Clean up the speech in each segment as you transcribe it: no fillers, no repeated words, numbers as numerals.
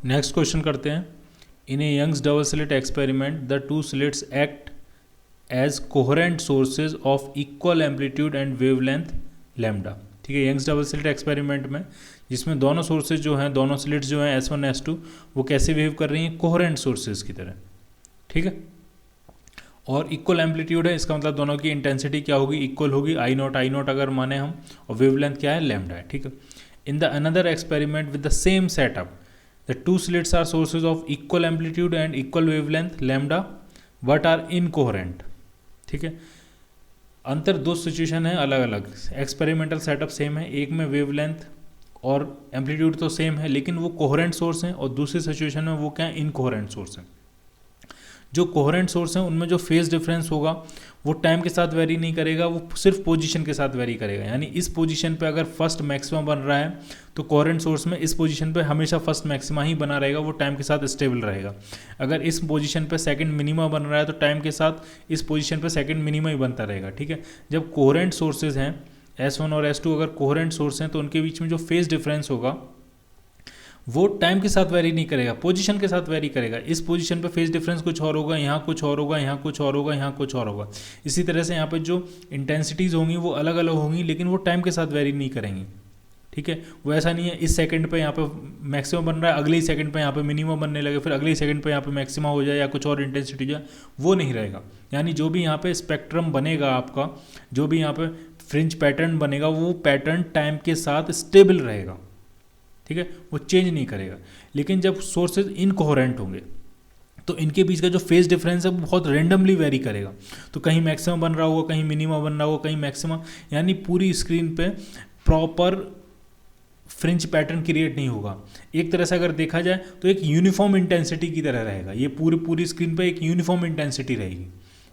Next question करते हैं। In a Young's double slit experiment the two slits act as coherent sources of equal amplitude and wavelength lambda. ठीक है, Young's double slit experiment में जिसमें दोनों sources जो हैं, दोनों स्लिट्स जो हैं S1 S2 वो कैसे बिहेव कर रही हैं, कोहेरेंट सोर्सेज की तरह। ठीक है, और इक्वल एम्पलीट्यूड है, इसका मतलब दोनों की इंटेंसिटी क्या होगी, इक्वल होगी, आई नॉट अगर माने हम, और वेवलेंथ क्या है, लैम्डा है। ठीक है, in the another experiment with the same setup the two slits are sources of equal amplitude and equal wavelength lambda but are incoherent. ठीक है, अंतर दो सिचुएशन है अलग अलग, एक्सपेरिमेंटल सेटअप सेम है, एक में वेवलेंथ और एम्पलीट्यूड तो सेम है लेकिन वो कोहेरेंट सोर्स हैं, और दूसरी सिचुएशन में वो क्या है, इनकोहेरेंट सोर्स हैं। जो कोहेरेंट सोर्स हैं उनमें जो फेज डिफरेंस होगा वो टाइम के साथ वेरी नहीं करेगा, वो सिर्फ पोजीशन के साथ वेरी करेगा। यानी इस पोजीशन पे अगर फर्स्ट मैक्सिमा बन रहा है तो कोहेरेंट सोर्स में इस पोजीशन पे हमेशा फर्स्ट मैक्सिमा ही बना रहेगा, वो टाइम के साथ स्टेबल रहेगा। अगर इस पोजीशन पे सेकंड मिनिमा बन रहा है तो टाइम के साथ इस पोजीशन पे सेकंड मिनिमा ही बनता रहेगा। ठीक है, जब कोहेरेंट सोर्सेज हैं S1 और S2 अगर कोहेरेंट सोर्स हैं तो उनके बीच में जो फेज डिफरेंस होगा वो टाइम के साथ वेरी नहीं करेगा, पोजीशन के साथ वेरी करेगा। इस पोजीशन पे फेज डिफरेंस कुछ और होगा, यहाँ कुछ और होगा, यहाँ कुछ और होगा, यहाँ कुछ और होगा। इसी तरह से यहाँ पे जो इंटेंसिटीज़ होंगी वो अलग अलग होंगी लेकिन वो टाइम के साथ वेरी नहीं करेंगी। ठीक है, वो ऐसा नहीं है इस सेकंड पे यहाँ पे मैक्सिमम बन रहा है, अगले ही सेकंड पे यहाँ पे मिनिमम बनने लगे, फिर अगले ही सेकंड पे यहाँ पे मैक्सिमम हो जाए या कुछ और इंटेंसिटी जाए, वो नहीं रहेगा। यानी जो भी यहाँ पे स्पेक्ट्रम बनेगा आपका, जो भी यहाँ पे फ्रिंज पैटर्न बनेगा वो पैटर्न टाइम के साथ स्टेबल रहेगा। ठीक है, वो चेंज नहीं करेगा। लेकिन जब सोर्सेज इनकोहेरेंट होंगे तो इनके बीच का जो फेज डिफरेंस है वो बहुत रेंडमली वेरी करेगा। तो कहीं मैक्सिमम बन रहा होगा, कहीं मिनिमम बन रहा होगा, कहीं मैक्सिमम, यानी पूरी स्क्रीन पे प्रॉपर फ्रिंज पैटर्न क्रिएट नहीं होगा। एक तरह से अगर देखा जाए तो एक यूनिफॉर्म इंटेंसिटी की तरह रहेगा, ये पूरी स्क्रीन पे एक यूनिफॉर्म इंटेंसिटी रहेगी।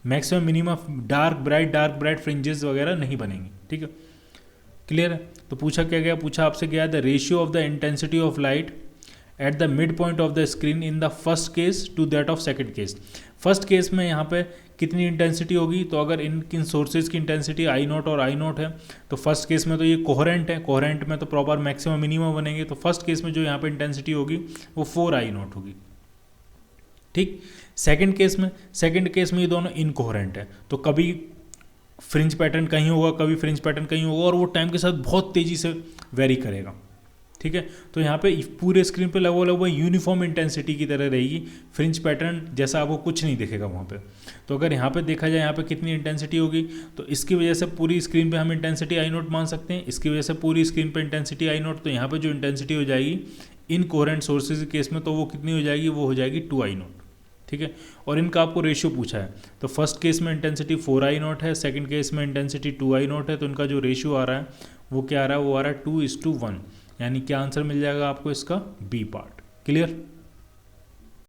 Maximum minimum dark bright fringes वगैरह नहीं बनेंगी। ठीक है, क्लियर है। तो पूछा क्या गया, पूछा आपसे गया the ratio of the intensity of light at the mid point of the screen in the first case to that of second case. First case में यहाँ पे कितनी इंटेंसिटी होगी, तो अगर इन सोर्सेज की इंटेंसिटी I0 और I0 है तो फर्स्ट केस में तो ये कोहेरेंट है, कोहेरेंट में तो प्रॉपर मैक्सिमम मिनिमम बनेंगे, तो फर्स्ट केस में जो यहाँ पे इंटेंसिटी होगी वो 4I0 होगी। ठीक, सेकंड केस में ये दोनों इनकोहेरेंट है, तो कभी फ्रिंज पैटर्न कहीं होगा, कभी फ्रिंज पैटर्न कहीं होगा, और वो टाइम के साथ बहुत तेज़ी से वेरी करेगा। ठीक है, तो यहाँ पे पूरे स्क्रीन पे लगभग यूनिफॉर्म इंटेंसिटी की तरह रहेगी, फ्रिंज पैटर्न जैसा आपको कुछ नहीं दिखेगा वहाँ पे। तो अगर यहाँ पे देखा जाए यहाँ पे कितनी इंटेंसिटी होगी, तो इसकी वजह से पूरी स्क्रीन पे हम इंटेंसिटी I0 मान सकते हैं, इसकी वजह से पूरी स्क्रीन पे इंटेंसिटी I0, तो यहाँ पे जो इंटेंसिटी हो जाएगी इन कोहेरेंट सोर्सेज के केस में तो वो कितनी हो जाएगी, वो हो जाएगी 2I0। ठीक है, और इनका आपको रेशियो पूछा है, तो फर्स्ट केस में इंटेंसिटी 4I0 है, सेकंड केस में इंटेंसिटी 2I0 है, तो इनका जो रेशियो आ रहा है वो क्या आ रहा है, वो आ रहा है 2:1, यानी क्या आंसर मिल जाएगा आपको इसका, बी पार्ट। क्लियर।